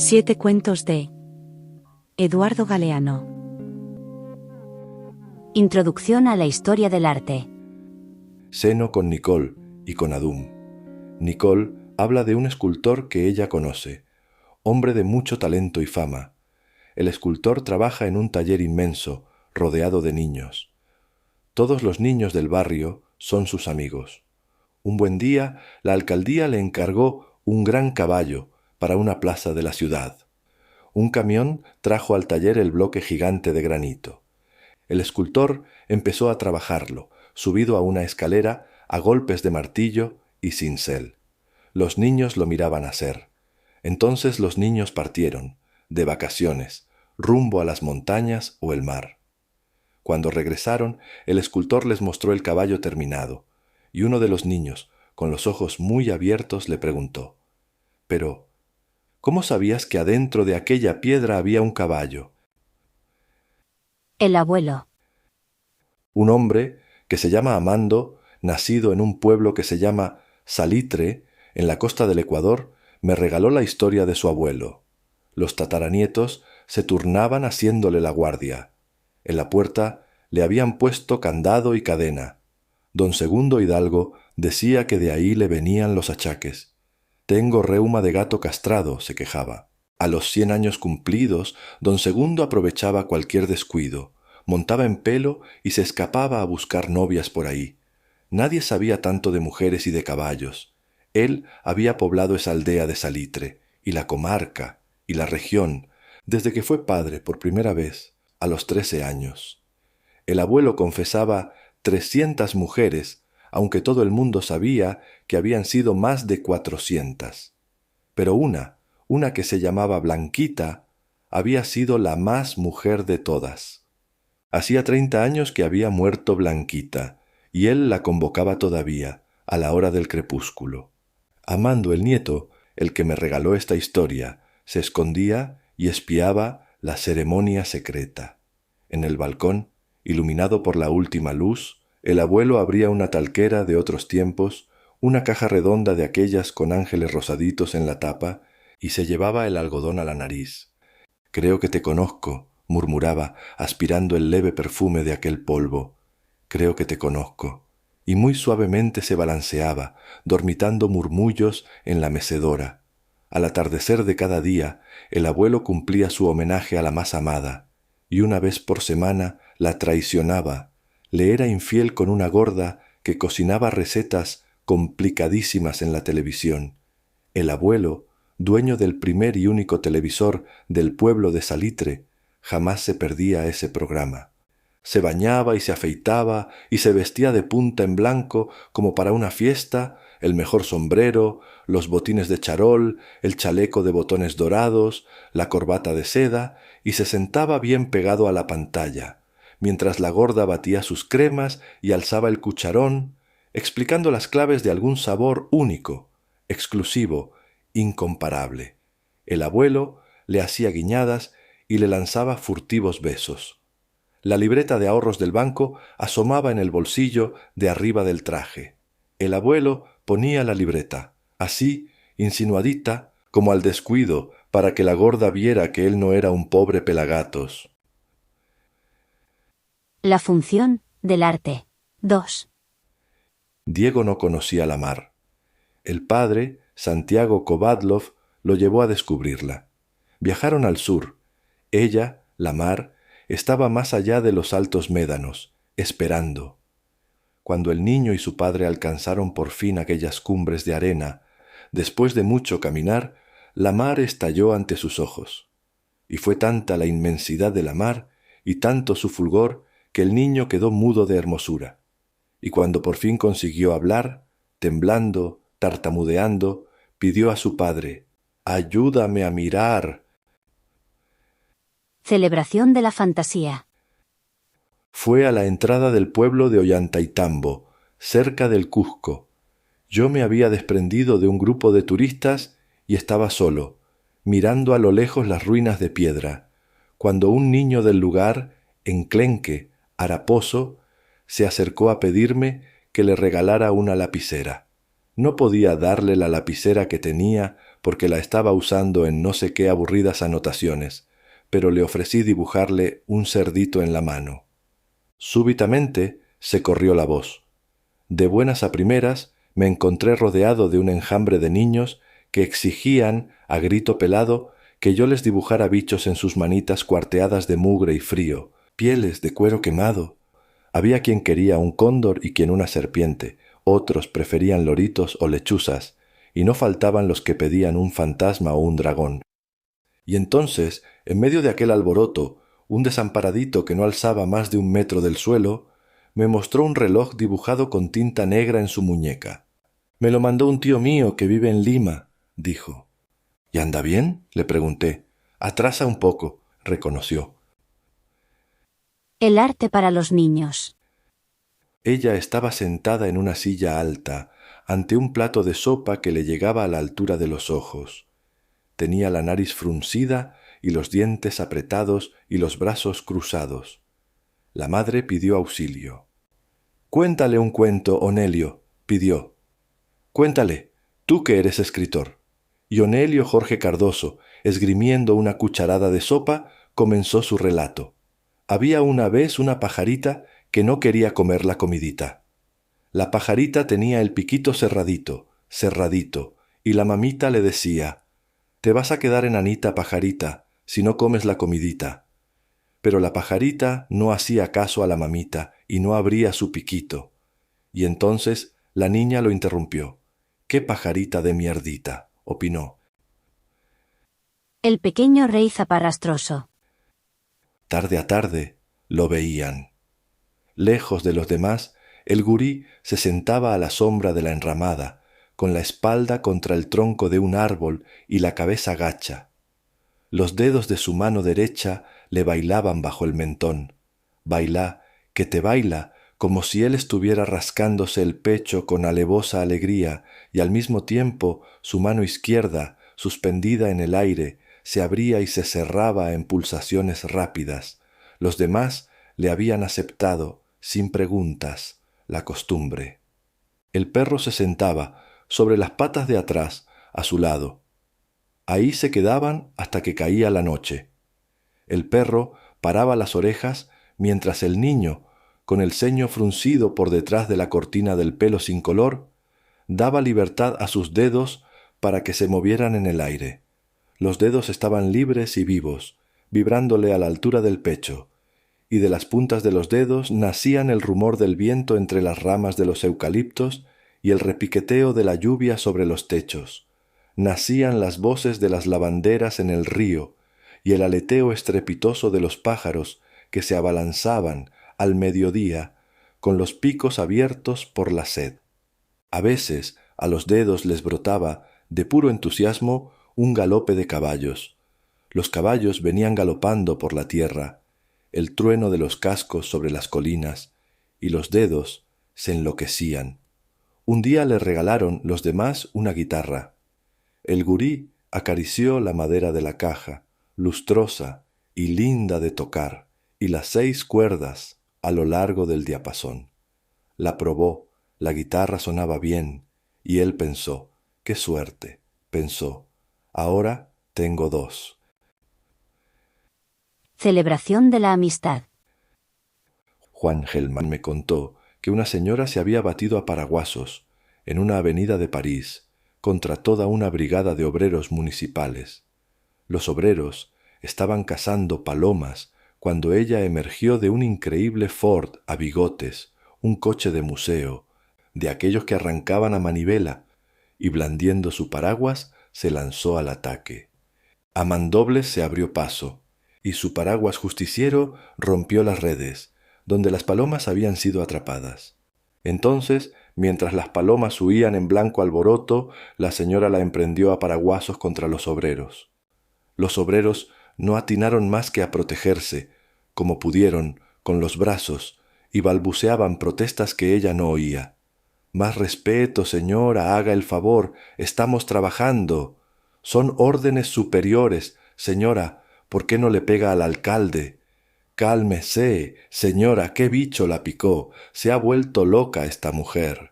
Siete cuentos de Eduardo Galeano. Introducción a la historia del arte. Ceno con Nicole y con Adum. Nicole habla de un escultor que ella conoce, hombre de mucho talento y fama. El escultor trabaja en un taller inmenso, rodeado de niños. Todos los niños del barrio son sus amigos. Un buen día, la alcaldía le encargó un gran caballo para una plaza de la ciudad. Un camión trajo al taller el bloque gigante de granito. El escultor empezó a trabajarlo, subido a una escalera, a golpes de martillo y cincel. Los niños lo miraban hacer. Entonces los niños partieron, de vacaciones, rumbo a las montañas o el mar. Cuando regresaron, el escultor les mostró el caballo terminado, y uno de los niños, con los ojos muy abiertos, le preguntó: «Pero, ¿cómo sabías que adentro de aquella piedra había un caballo?» El abuelo. Un hombre que se llama Amando, nacido en un pueblo que se llama Salitre, en la costa del Ecuador, me regaló la historia de su abuelo. Los tataranietos se turnaban haciéndole la guardia. En la puerta le habían puesto candado y cadena. Don Segundo Hidalgo decía que de ahí le venían los achaques. «Tengo reuma de gato castrado», se quejaba. A los 100 años cumplidos, don Segundo aprovechaba cualquier descuido, montaba en pelo y se escapaba a buscar novias por ahí. Nadie sabía tanto de mujeres y de caballos. Él había poblado esa aldea de Salitre, y la comarca, y la región, desde que fue padre por primera vez, a los 13 años. El abuelo confesaba 300 mujeres, aunque todo el mundo sabía que habían sido más de 400. Pero una que se llamaba Blanquita, había sido la más mujer de todas. Hacía 30 años que había muerto Blanquita, y él la convocaba todavía, a la hora del crepúsculo. Amando el nieto, el que me regaló esta historia, se escondía y espiaba la ceremonia secreta. En el balcón, iluminado por la última luz, el abuelo abría una talquera de otros tiempos, una caja redonda de aquellas con ángeles rosaditos en la tapa, y se llevaba el algodón a la nariz. «Creo que te conozco», murmuraba, aspirando el leve perfume de aquel polvo. «Creo que te conozco». Y muy suavemente se balanceaba, dormitando murmullos en la mecedora. Al atardecer de cada día, el abuelo cumplía su homenaje a la más amada, y una vez por semana la traicionaba. Le era infiel con una gorda que cocinaba recetas complicadísimas en la televisión. El abuelo, dueño del primer y único televisor del pueblo de Salitre, jamás se perdía ese programa. Se bañaba y se afeitaba y se vestía de punta en blanco como para una fiesta, el mejor sombrero, los botines de charol, el chaleco de botones dorados, la corbata de seda, y se sentaba bien pegado a la pantalla, mientras la gorda batía sus cremas y alzaba el cucharón, explicando las claves de algún sabor único, exclusivo, incomparable. El abuelo le hacía guiñadas y le lanzaba furtivos besos. La libreta de ahorros del banco asomaba en el bolsillo de arriba del traje. El abuelo ponía la libreta, así, insinuadita, como al descuido, para que la gorda viera que él no era un pobre pelagatos. La función del arte. 2. Diego no conocía la mar. El padre, Santiago Kovadlov, lo llevó a descubrirla. Viajaron al sur. Ella, la mar, estaba más allá de los altos médanos, esperando. Cuando el niño y su padre alcanzaron por fin aquellas cumbres de arena, después de mucho caminar, la mar estalló ante sus ojos. Y fue tanta la inmensidad de la mar y tanto su fulgor que el niño quedó mudo de hermosura. Y cuando por fin consiguió hablar, temblando, tartamudeando, pidió a su padre: «Ayúdame a mirar». Celebración de la fantasía. Fue a la entrada del pueblo de Ollantaytambo, cerca del Cusco. Yo me había desprendido de un grupo de turistas y estaba solo, mirando a lo lejos las ruinas de piedra, cuando un niño del lugar, enclenque, haraposo, se acercó a pedirme que le regalara una lapicera. No podía darle la lapicera que tenía porque la estaba usando en no sé qué aburridas anotaciones, pero le ofrecí dibujarle un cerdito en la mano. Súbitamente se corrió la voz. De buenas a primeras me encontré rodeado de un enjambre de niños que exigían, a grito pelado, que yo les dibujara bichos en sus manitas cuarteadas de mugre y frío, pieles de cuero quemado. Había quien quería un cóndor y quien una serpiente, otros preferían loritos o lechuzas, y no faltaban los que pedían un fantasma o un dragón. Y entonces, en medio de aquel alboroto, un desamparadito que no alzaba más de 1 metro del suelo, me mostró un reloj dibujado con tinta negra en su muñeca. «Me lo mandó un tío mío que vive en Lima», dijo. «¿Y anda bien?», le pregunté. «Atrasa un poco», reconoció. El arte para los niños. Ella estaba sentada en una silla alta, ante un plato de sopa que le llegaba a la altura de los ojos. Tenía la nariz fruncida y los dientes apretados y los brazos cruzados. La madre pidió auxilio. «Cuéntale un cuento, Onelio», pidió. «Cuéntale, tú que eres escritor». Y Onelio Jorge Cardoso, esgrimiendo una cucharada de sopa, comenzó su relato. Había una vez una pajarita que no quería comer la comidita. La pajarita tenía el piquito cerradito, cerradito, y la mamita le decía: «Te vas a quedar enanita, pajarita, si no comes la comidita». Pero la pajarita no hacía caso a la mamita y no abría su piquito. Y entonces la niña lo interrumpió. «¡Qué pajarita de mierdita!», opinó. El pequeño rey zaparrastroso. Tarde a tarde lo veían. Lejos de los demás, el gurí se sentaba a la sombra de la enramada, con la espalda contra el tronco de un árbol y la cabeza gacha. Los dedos de su mano derecha le bailaban bajo el mentón. Bailá, que te baila, como si él estuviera rascándose el pecho con alevosa alegría, y al mismo tiempo su mano izquierda, suspendida en el aire, se abría y se cerraba en pulsaciones rápidas. Los demás le habían aceptado, sin preguntas, la costumbre. El perro se sentaba sobre las patas de atrás, a su lado. Ahí se quedaban hasta que caía la noche. El perro paraba las orejas mientras el niño, con el ceño fruncido por detrás de la cortina del pelo sin color, daba libertad a sus dedos para que se movieran en el aire. Los dedos estaban libres y vivos, vibrándole a la altura del pecho, y de las puntas de los dedos nacían el rumor del viento entre las ramas de los eucaliptos y el repiqueteo de la lluvia sobre los techos. Nacían las voces de las lavanderas en el río y el aleteo estrepitoso de los pájaros que se abalanzaban al mediodía con los picos abiertos por la sed. A veces a los dedos les brotaba, de puro entusiasmo, un galope de caballos. Los caballos venían galopando por la tierra, el trueno de los cascos sobre las colinas, y los dedos se enloquecían. Un día le regalaron los demás una guitarra. El gurí acarició la madera de la caja, lustrosa y linda de tocar, y las 6 cuerdas a lo largo del diapasón. La probó, la guitarra sonaba bien, y él pensó: «¡Qué suerte!», pensó: «Ahora tengo 2». Celebración de la amistad. Juan Gelman me contó que una señora se había batido a paraguasos en una avenida de París contra toda una brigada de obreros municipales. Los obreros estaban cazando palomas cuando ella emergió de un increíble Ford a bigotes, un coche de museo, de aquellos que arrancaban a manivela, y blandiendo su paraguas se lanzó al ataque. A mandobles se abrió paso, y su paraguas justiciero rompió las redes, donde las palomas habían sido atrapadas. Entonces, mientras las palomas huían en blanco alboroto, la señora la emprendió a paraguasos contra los obreros. Los obreros no atinaron más que a protegerse, como pudieron, con los brazos, y balbuceaban protestas que ella no oía. «Más respeto, señora, haga el favor, estamos trabajando. Son órdenes superiores, señora, ¿por qué no le pega al alcalde? Cálmese, señora, qué bicho la picó, se ha vuelto loca esta mujer».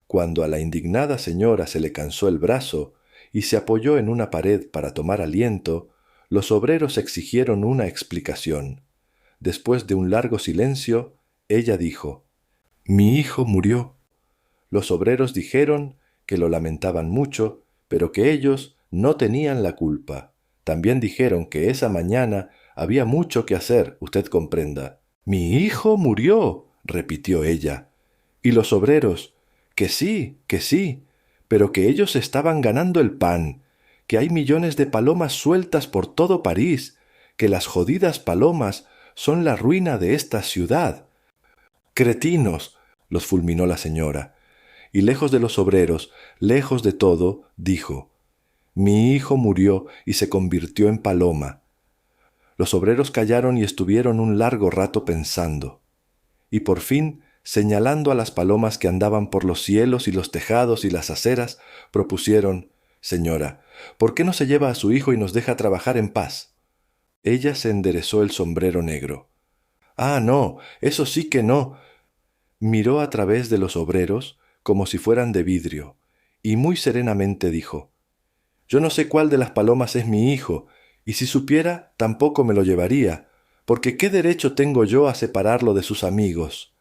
Cuando a la indignada señora se le cansó el brazo y se apoyó en una pared para tomar aliento, los obreros exigieron una explicación. Después de un largo silencio, ella dijo: «Mi hijo murió». Los obreros dijeron que lo lamentaban mucho, pero que ellos no tenían la culpa. También dijeron que esa mañana había mucho que hacer, usted comprenda. «Mi hijo murió», repitió ella. Y los obreros: «Que sí, pero que ellos estaban ganando el pan, que hay millones de palomas sueltas por todo París, que las jodidas palomas son la ruina de esta ciudad». «Cretinos», los fulminó la señora, y lejos de los obreros, lejos de todo, dijo: «Mi hijo murió y se convirtió en paloma». Los obreros callaron y estuvieron un largo rato pensando. Y por fin, señalando a las palomas que andaban por los cielos y los tejados y las aceras, propusieron: «Señora, ¿por qué no se lleva a su hijo y nos deja trabajar en paz?». Ella se enderezó el sombrero negro. «Ah, no, eso sí que no». Miró a través de los obreros como si fueran de vidrio, y muy serenamente dijo: «Yo no sé cuál de las palomas es mi hijo, y si supiera, tampoco me lo llevaría, porque ¿qué derecho tengo yo a separarlo de sus amigos?».